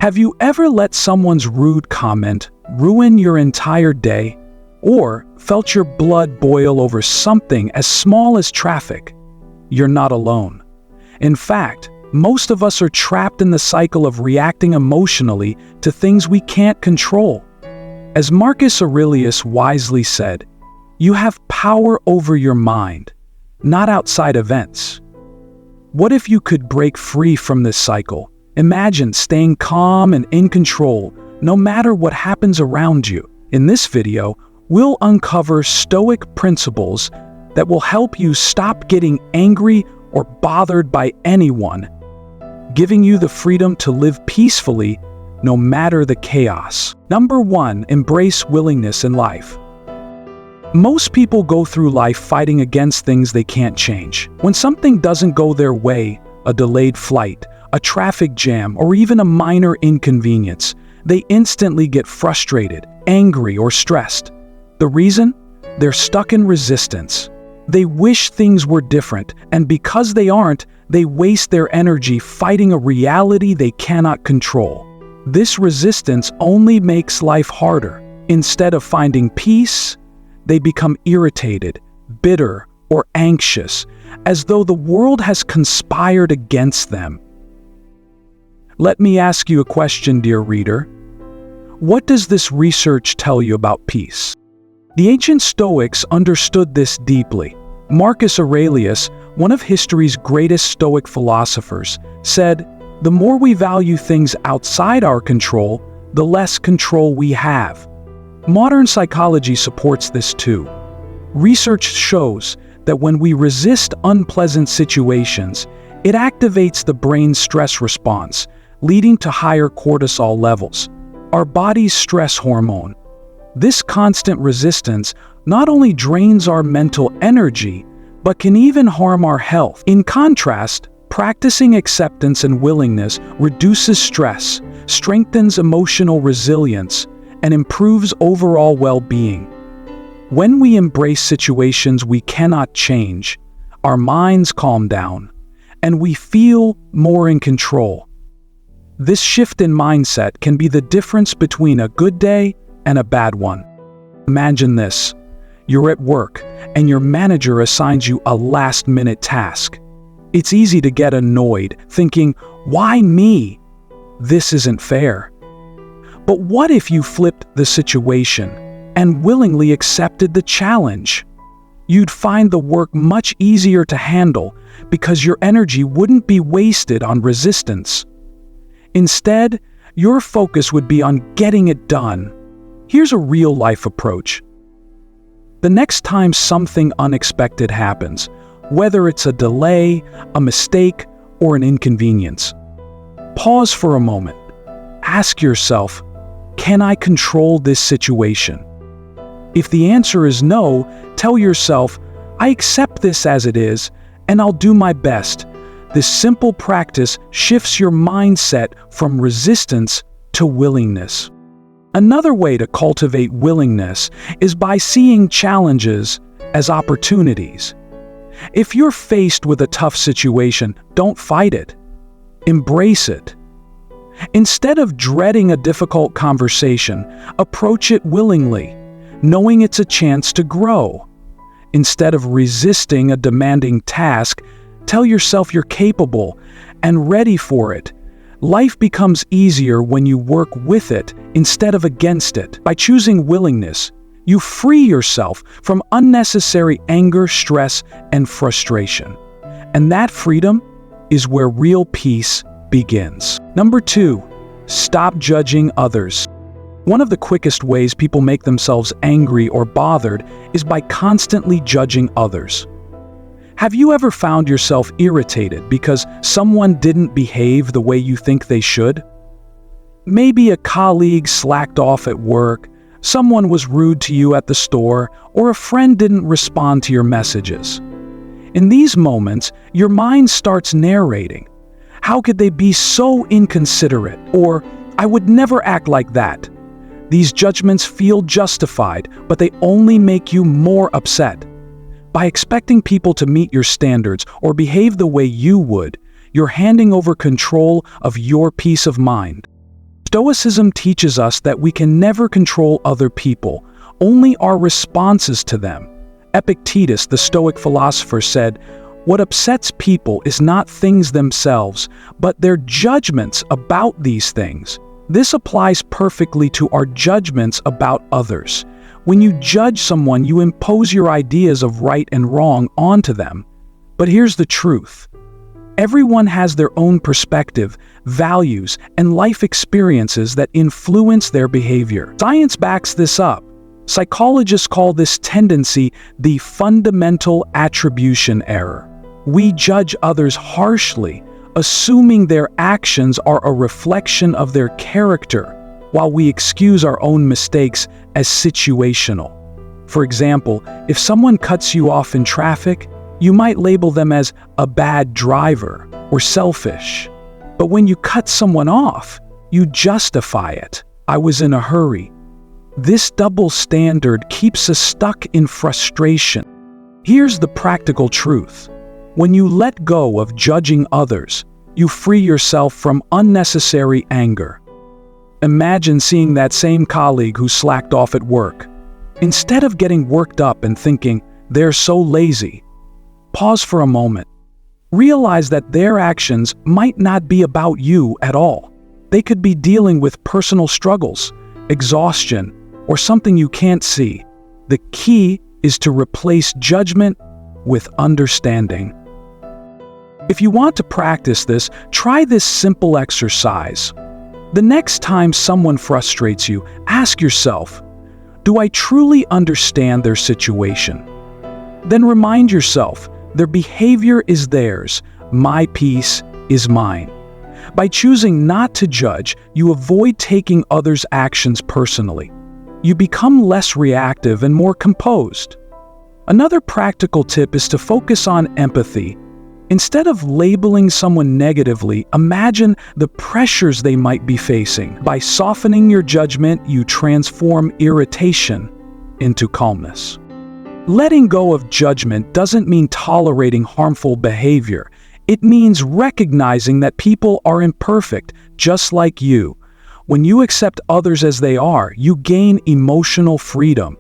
Have you ever let someone's rude comment ruin your entire day? Or felt your blood boil over something as small as traffic? You're not alone. In fact, most of us are trapped in the cycle of reacting emotionally to things we can't control. As Marcus Aurelius wisely said, you have power over your mind, not outside events. What if you could break free from this cycle? Imagine staying calm and in control, no matter what happens around you. In this video, we'll uncover Stoic principles that will help you stop getting angry or bothered by anyone, giving you the freedom to live peacefully no matter the chaos. Number 1, embrace willingness in life. Most people go through life fighting against things they can't change. When something doesn't go their way, a delayed flight, a traffic jam, or even a minor inconvenience, they instantly get frustrated, angry, or stressed. The reason? They're stuck in resistance. They wish things were different, and because they aren't, they waste their energy fighting a reality they cannot control. This resistance only makes life harder. Instead of finding peace, they become irritated, bitter, or anxious, as though the world has conspired against them. Let me ask you a question, dear reader. What does this research tell you about peace? The ancient Stoics understood this deeply. Marcus Aurelius, one of history's greatest Stoic philosophers, said, "The more we value things outside our control, the less control we have." Modern psychology supports this too. Research shows that when we resist unpleasant situations, it activates the brain's stress response, leading to higher cortisol levels, our body's stress hormone. This constant resistance not only drains our mental energy, but can even harm our health. In contrast, practicing acceptance and willingness reduces stress, strengthens emotional resilience, and improves overall well-being. When we embrace situations we cannot change, our minds calm down, and we feel more in control. This shift in mindset can be the difference between a good day and a bad one. Imagine this. You're at work, and your manager assigns you a last-minute task. It's easy to get annoyed, thinking, "Why me? This isn't fair." But what if you flipped the situation and willingly accepted the challenge? You'd find the work much easier to handle because your energy wouldn't be wasted on resistance. Instead, your focus would be on getting it done. Here's a real-life approach. The next time something unexpected happens, whether it's a delay, a mistake, or an inconvenience, pause for a moment. Ask yourself, can I control this situation? If the answer is no, tell yourself, I accept this as it is, and I'll do my best. This simple practice shifts your mindset from resistance to willingness. Another way to cultivate willingness is by seeing challenges as opportunities. If you're faced with a tough situation, don't fight it. Embrace it. Instead of dreading a difficult conversation, approach it willingly, knowing it's a chance to grow. Instead of resisting a demanding task, tell yourself you're capable and ready for it. Life becomes easier when you work with it instead of against it. By choosing willingness, you free yourself from unnecessary anger, stress, and frustration. And that freedom is where real peace begins. Number 2, stop judging others. One of the quickest ways people make themselves angry or bothered is by constantly judging others. Have you ever found yourself irritated because someone didn't behave the way you think they should? Maybe a colleague slacked off at work, someone was rude to you at the store, or a friend didn't respond to your messages. In these moments, your mind starts narrating. How could they be so inconsiderate? Or, I would never act like that. These judgments feel justified, but they only make you more upset. By expecting people to meet your standards or behave the way you would, you're handing over control of your peace of mind. Stoicism teaches us that we can never control other people, only our responses to them. Epictetus, the Stoic philosopher, said, "What upsets people is not things themselves, but their judgments about these things." This applies perfectly to our judgments about others. When you judge someone, you impose your ideas of right and wrong onto them. But here's the truth. Everyone has their own perspective, values, and life experiences that influence their behavior. Science backs this up. Psychologists call this tendency the fundamental attribution error. We judge others harshly, assuming their actions are a reflection of their character, while we excuse our own mistakes as situational. For example, if someone cuts you off in traffic, you might label them as a bad driver or selfish. But when you cut someone off, you justify it. "I was in a hurry." This double standard keeps us stuck in frustration. Here's the practical truth. When you let go of judging others, you free yourself from unnecessary anger. Imagine seeing that same colleague who slacked off at work. Instead of getting worked up and thinking, "They're so lazy," pause for a moment. Realize that their actions might not be about you at all. They could be dealing with personal struggles, exhaustion, or something you can't see. The key is to replace judgment with understanding. If you want to practice this, try this simple exercise. The next time someone frustrates you, ask yourself, "Do I truly understand their situation?" Then remind yourself, their behavior is theirs, my peace is mine. By choosing not to judge, you avoid taking others' actions personally. You become less reactive and more composed. Another practical tip is to focus on empathy. Instead of labeling someone negatively, imagine the pressures they might be facing. By softening your judgment, you transform irritation into calmness. Letting go of judgment doesn't mean tolerating harmful behavior. It means recognizing that people are imperfect, just like you. When you accept others as they are, you gain emotional freedom.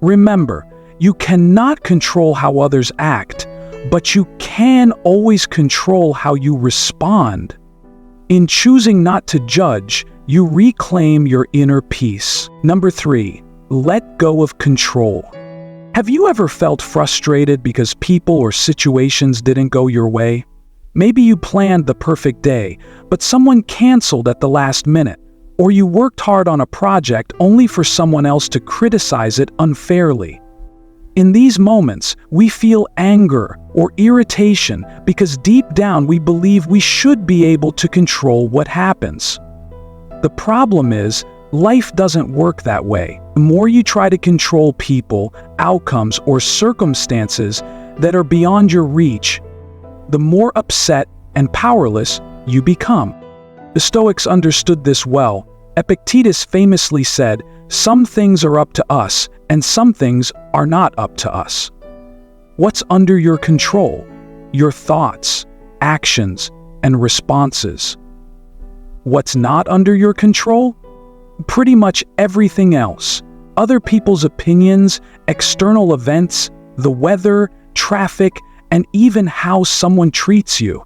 Remember, you cannot control how others act, but you can always control how you respond. In choosing not to judge, you reclaim your inner peace. Number 3, let go of control. Have you ever felt frustrated because people or situations didn't go your way? Maybe you planned the perfect day, but someone canceled at the last minute. Or you worked hard on a project only for someone else to criticize it unfairly. In these moments, we feel anger or irritation because deep down we believe we should be able to control what happens. The problem is, life doesn't work that way. The more you try to control people, outcomes, or circumstances that are beyond your reach, the more upset and powerless you become. The Stoics understood this well. Epictetus famously said, "Some things are up to us, and some things are not up to us." What's under your control? Your thoughts, actions, and responses. What's not under your control? Pretty much everything else. Other people's opinions, external events, the weather, traffic, and even how someone treats you.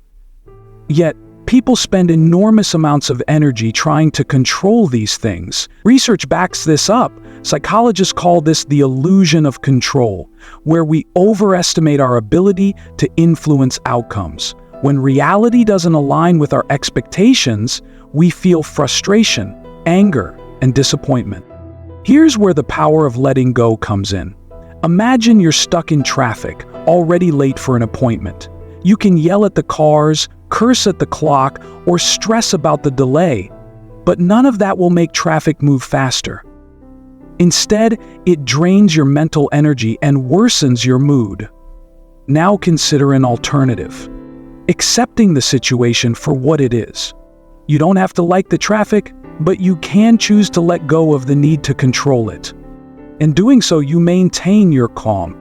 Yet, people spend enormous amounts of energy trying to control these things. Research backs this up. Psychologists call this the illusion of control, where we overestimate our ability to influence outcomes. When reality doesn't align with our expectations, we feel frustration, anger, and disappointment. Here's where the power of letting go comes in. Imagine you're stuck in traffic, already late for an appointment. You can yell at the cars, curse at the clock, or stress about the delay, but none of that will make traffic move faster. Instead, it drains your mental energy and worsens your mood. Now consider an alternative. Accepting the situation for what it is. You don't have to like the traffic, but you can choose to let go of the need to control it. In doing so, you maintain your calm.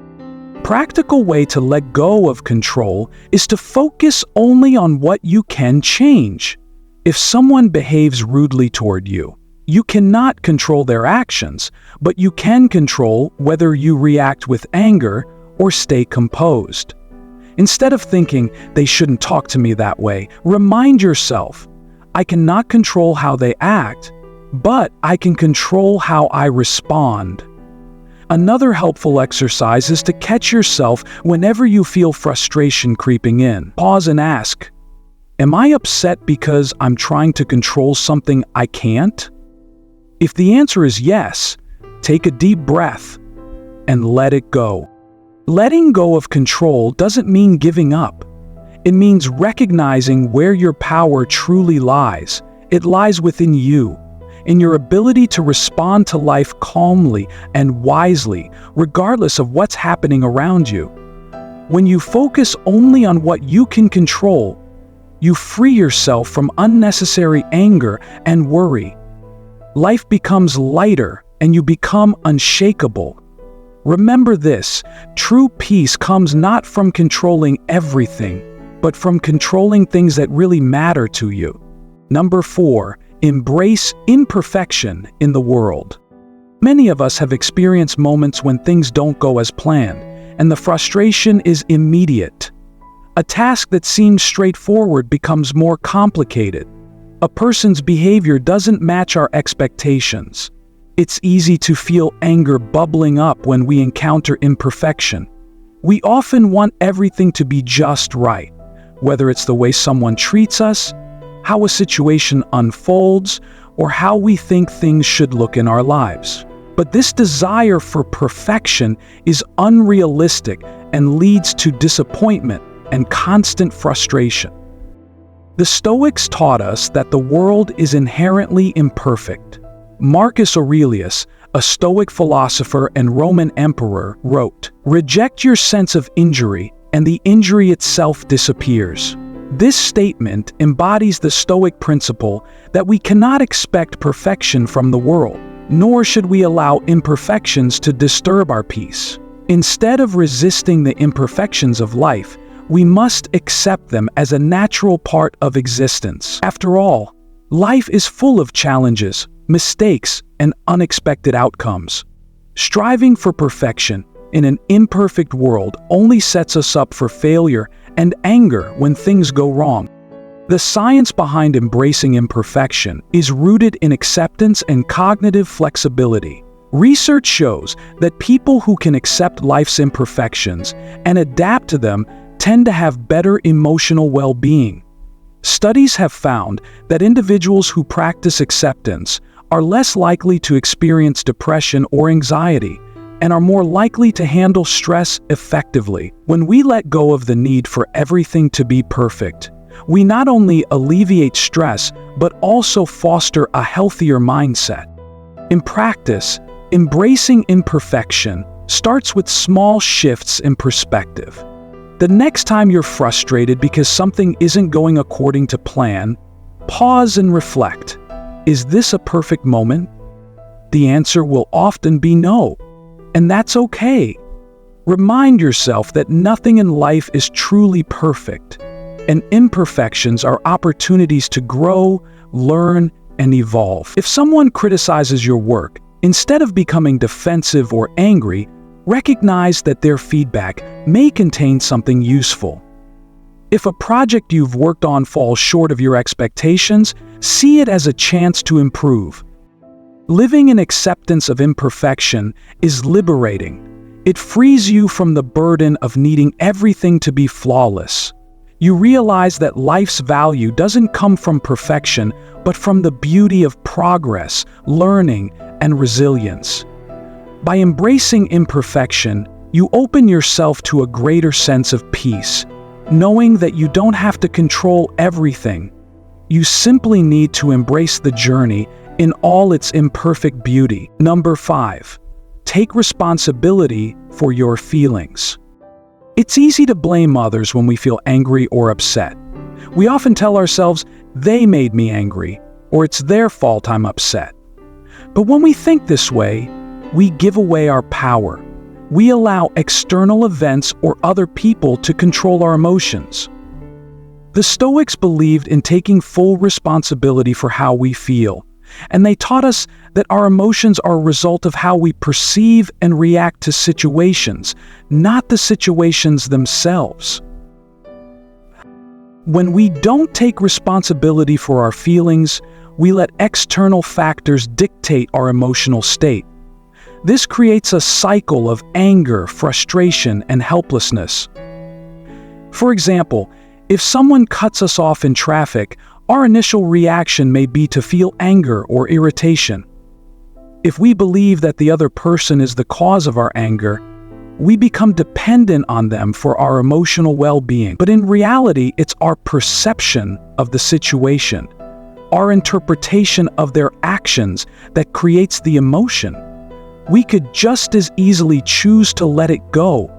Practical way to let go of control is to focus only on what you can change. If someone behaves rudely toward you, you cannot control their actions, but you can control whether you react with anger or stay composed. Instead of thinking, "They shouldn't talk to me that way," remind yourself, "I cannot control how they act, but I can control how I respond." Another helpful exercise is to catch yourself whenever you feel frustration creeping in. Pause and ask, "Am I upset because I'm trying to control something I can't?" If the answer is yes, take a deep breath and let it go. Letting go of control doesn't mean giving up. It means recognizing where your power truly lies. It lies within you, in your ability to respond to life calmly and wisely, regardless of what's happening around you. When you focus only on what you can control, you free yourself from unnecessary anger and worry. Life becomes lighter and you become unshakable. Remember this, true peace comes not from controlling everything, but from controlling things that really matter to you. Number 4, embrace imperfection in the world. Many of us have experienced moments when things don't go as planned, and the frustration is immediate. A task that seems straightforward becomes more complicated. A person's behavior doesn't match our expectations. It's easy to feel anger bubbling up when we encounter imperfection. We often want everything to be just right, whether it's the way someone treats us, how a situation unfolds, or how we think things should look in our lives. But this desire for perfection is unrealistic and leads to disappointment and constant frustration. The Stoics taught us that the world is inherently imperfect. Marcus Aurelius, a Stoic philosopher and Roman emperor, wrote, "Reject your sense of injury, and the injury itself disappears." This statement embodies the Stoic principle that we cannot expect perfection from the world, nor should we allow imperfections to disturb our peace. Instead of resisting the imperfections of life, we must accept them as a natural part of existence. After all, life is full of challenges, mistakes, and unexpected outcomes. Striving for perfection in an imperfect world only sets us up for failure and anger when things go wrong. The science behind embracing imperfection is rooted in acceptance and cognitive flexibility. Research shows that people who can accept life's imperfections and adapt to them tend to have better emotional well-being. Studies have found that individuals who practice acceptance are less likely to experience depression or anxiety, and are more likely to handle stress effectively. When we let go of the need for everything to be perfect, we not only alleviate stress, but also foster a healthier mindset. In practice, embracing imperfection starts with small shifts in perspective. The next time you're frustrated because something isn't going according to plan, pause and reflect. Is this a perfect moment? The answer will often be no, and that's okay. Remind yourself that nothing in life is truly perfect, and imperfections are opportunities to grow, learn, and evolve. If someone criticizes your work, instead of becoming defensive or angry, recognize that their feedback may contain something useful. If a project you've worked on falls short of your expectations, see it as a chance to improve. Living in acceptance of imperfection is liberating. It frees you from the burden of needing everything to be flawless. You realize that life's value doesn't come from perfection, but from the beauty of progress, learning, and resilience. By embracing imperfection, you open yourself to a greater sense of peace, knowing that you don't have to control everything. You simply need to embrace the journey in all its imperfect beauty. Number 5, take responsibility for your feelings. It's easy to blame others when we feel angry or upset. We often tell ourselves, "They made me angry," or "It's their fault I'm upset." But when we think this way, we give away our power. We allow external events or other people to control our emotions. The Stoics believed in taking full responsibility for how we feel, and they taught us that our emotions are a result of how we perceive and react to situations, not the situations themselves. When we don't take responsibility for our feelings, we let external factors dictate our emotional state. This creates a cycle of anger, frustration, and helplessness. For example, if someone cuts us off in traffic, our initial reaction may be to feel anger or irritation. If we believe that the other person is the cause of our anger, we become dependent on them for our emotional well-being. But in reality, it's our perception of the situation, our interpretation of their actions, that creates the emotion. We could just as easily choose to let it go,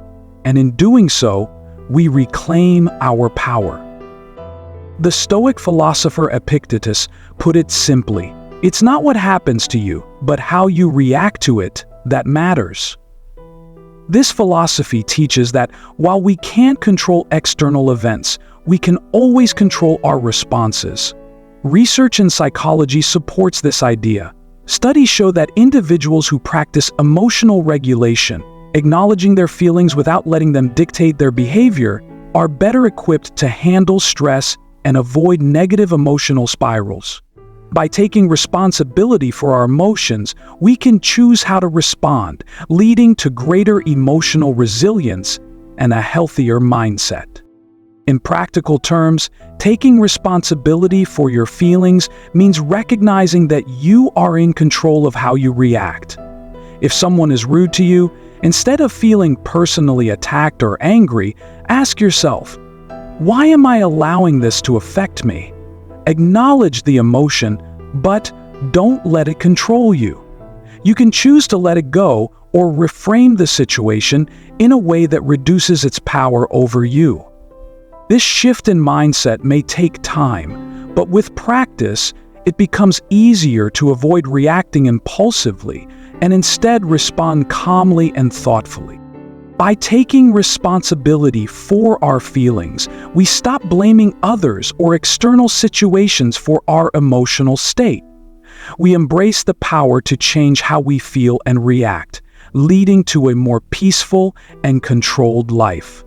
and in doing so, we reclaim our power. The Stoic philosopher Epictetus put it simply, "It's not what happens to you, but how you react to it that matters." This philosophy teaches that while we can't control external events, we can always control our responses. Research in psychology supports this idea. Studies show that individuals who practice emotional regulation, acknowledging their feelings without letting them dictate their behavior, are better equipped to handle stress and avoid negative emotional spirals. By taking responsibility for our emotions, we can choose how to respond, leading to greater emotional resilience and a healthier mindset. In practical terms, taking responsibility for your feelings means recognizing that you are in control of how you react. If someone is rude to you, instead of feeling personally attacked or angry, ask yourself, "Why am I allowing this to affect me?" Acknowledge the emotion, but don't let it control you. You can choose to let it go or reframe the situation in a way that reduces its power over you. This shift in mindset may take time, but with practice, it becomes easier to avoid reacting impulsively and instead respond calmly and thoughtfully. By taking responsibility for our feelings, we stop blaming others or external situations for our emotional state. We embrace the power to change how we feel and react, leading to a more peaceful and controlled life.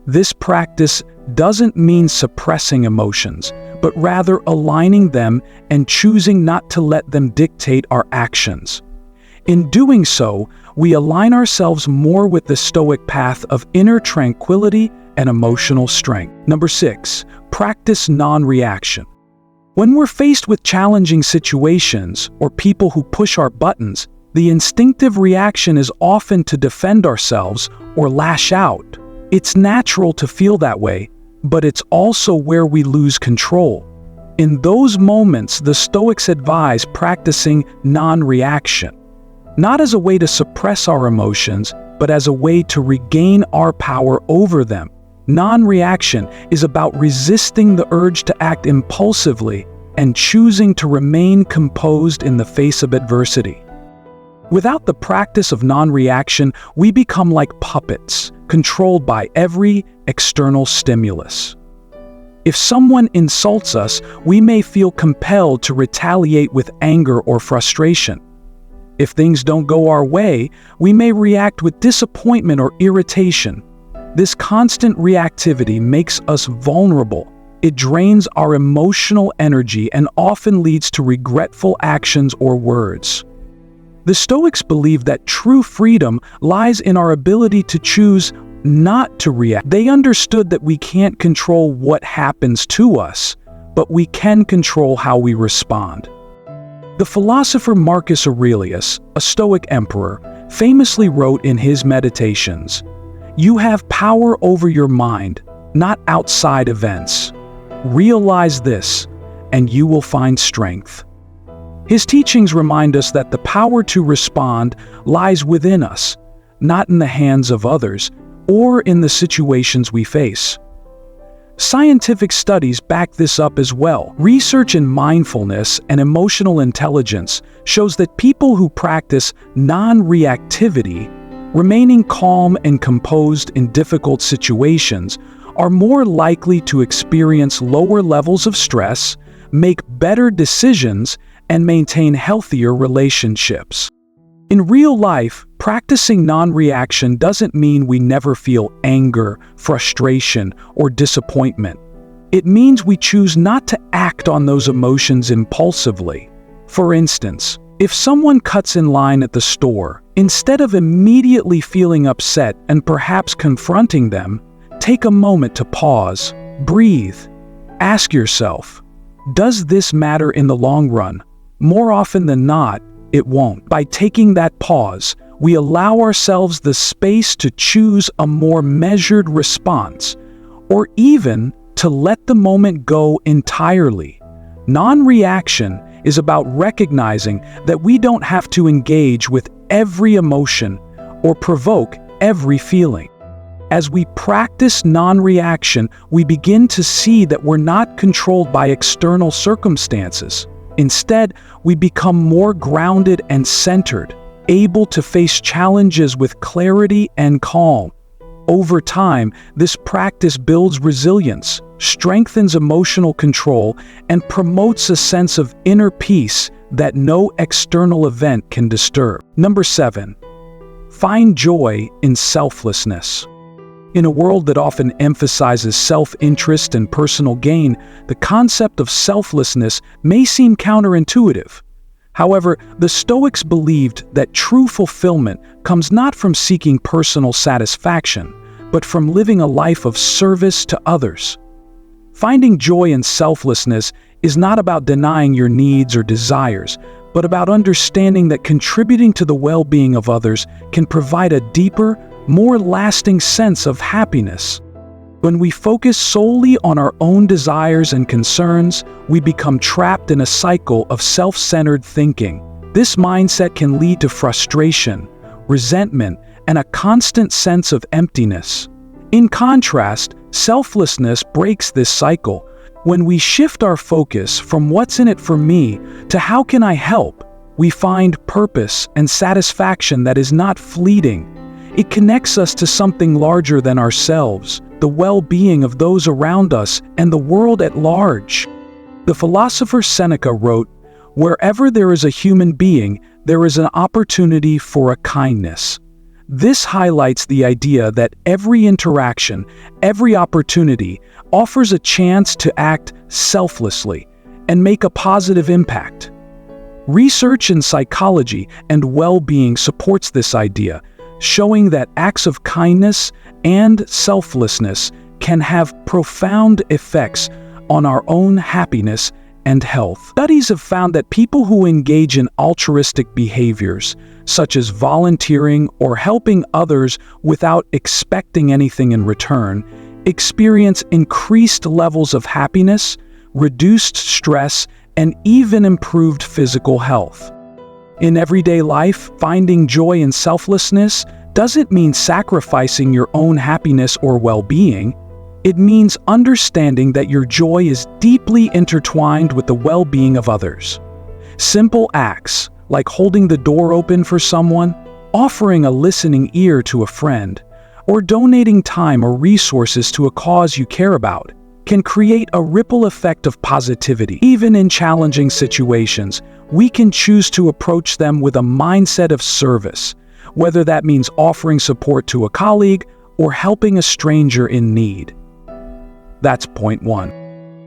This practice doesn't mean suppressing emotions, but rather aligning them and choosing not to let them dictate our actions. In doing so, we align ourselves more with the Stoic path of inner tranquility and emotional strength. Number 6, practice non-reaction. When we're faced with challenging situations or people who push our buttons, the instinctive reaction is often to defend ourselves or lash out. It's natural to feel that way, but it's also where we lose control. In those moments, the Stoics advise practicing non-reaction. Not as a way to suppress our emotions, but as a way to regain our power over them. Non-reaction is about resisting the urge to act impulsively and choosing to remain composed in the face of adversity. Without the practice of non-reaction, we become like puppets, controlled by every external stimulus. If someone insults us, we may feel compelled to retaliate with anger or frustration. If things don't go our way, we may react with disappointment or irritation. This constant reactivity makes us vulnerable. It drains our emotional energy and often leads to regretful actions or words. The Stoics believe that true freedom lies in our ability to choose not to react. They understood that we can't control what happens to us, but we can control how we respond. The philosopher Marcus Aurelius, a Stoic emperor, famously wrote in his Meditations, "You have power over your mind, not outside events. Realize this, and you will find strength." His teachings remind us that the power to respond lies within us, not in the hands of others or in the situations we face. Scientific studies back this up as well. Research in mindfulness and emotional intelligence shows that people who practice non-reactivity, remaining calm and composed in difficult situations, are more likely to experience lower levels of stress, make better decisions, and maintain healthier relationships. In real life, practicing non-reaction doesn't mean we never feel anger, frustration, or disappointment. It means we choose not to act on those emotions impulsively. For instance, if someone cuts in line at the store, instead of immediately feeling upset and perhaps confronting them, take a moment to pause, breathe. Ask yourself, does this matter in the long run? More often than not, it won't. By taking that pause, we allow ourselves the space to choose a more measured response, or even to let the moment go entirely. Non-reaction is about recognizing that we don't have to engage with every emotion or provoke every feeling. As we practice non-reaction, we begin to see that we're not controlled by external circumstances. Instead, we become more grounded and centered, able to face challenges with clarity and calm. Over time, this practice builds resilience, strengthens emotional control, and promotes a sense of inner peace that no external event can disturb. Number 7. Find joy in selflessness. In a world that often emphasizes self-interest and personal gain, the concept of selflessness may seem counterintuitive. However, the Stoics believed that true fulfillment comes not from seeking personal satisfaction, but from living a life of service to others. Finding joy in selflessness is not about denying your needs or desires, but about understanding that contributing to the well-being of others can provide a deeper, more lasting sense of happiness. When we focus solely on our own desires and concerns, we become trapped in a cycle of self-centered thinking. This mindset can lead to frustration, resentment, and a constant sense of emptiness. In contrast, selflessness breaks this cycle. When we shift our focus from what's in it for me to how can I help, we find purpose and satisfaction that is not fleeting. It connects us to something larger than ourselves, the well-being of those around us and the world at large. The philosopher Seneca wrote, "Wherever there is a human being, there is an opportunity for a kindness." This highlights the idea that every interaction, every opportunity, offers a chance to act selflessly and make a positive impact. Research in psychology and well-being supports this idea, showing that acts of kindness and selflessness can have profound effects on our own happiness and health. Studies have found that people who engage in altruistic behaviors, such as volunteering or helping others without expecting anything in return, experience increased levels of happiness, reduced stress, and even improved physical health. In everyday life, finding joy in selflessness doesn't mean sacrificing your own happiness or well-being. It means understanding that your joy is deeply intertwined with the well-being of others. Simple acts, like holding the door open for someone, offering a listening ear to a friend, or donating time or resources to a cause you care about, can create a ripple effect of positivity. Even in challenging situations, we can choose to approach them with a mindset of service, whether that means offering support to a colleague or helping a stranger in need. That's point 1.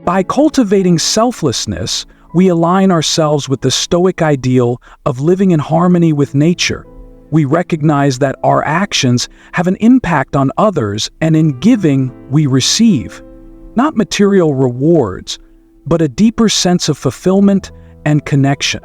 By cultivating selflessness, we align ourselves with the Stoic ideal of living in harmony with nature. We recognize that our actions have an impact on others, and in giving, we receive not material rewards, but a deeper sense of fulfillment and connection.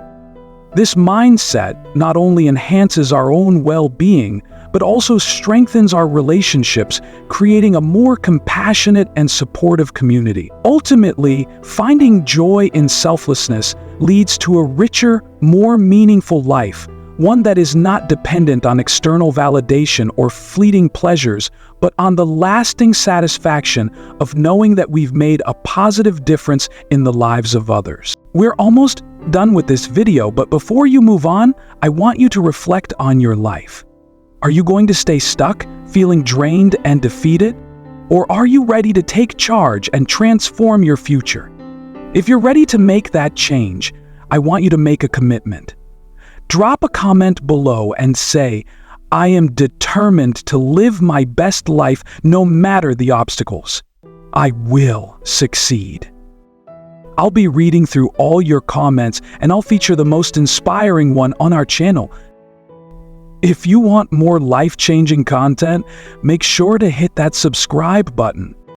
This mindset not only enhances our own well-being, but also strengthens our relationships, creating a more compassionate and supportive community. Ultimately, finding joy in selflessness leads to a richer, more meaningful life, one that is not dependent on external validation or fleeting pleasures, but on the lasting satisfaction of knowing that we've made a positive difference in the lives of others. We're almost done with this video, but before you move on, I want you to reflect on your life. Are you going to stay stuck, feeling drained and defeated? Or are you ready to take charge and transform your future? If you're ready to make that change, I want you to make a commitment. Drop a comment below and say, I am determined to live my best life no matter the obstacles. I will succeed. I'll be reading through all your comments and I'll feature the most inspiring one on our channel. If you want more life-changing content, make sure to hit that subscribe button.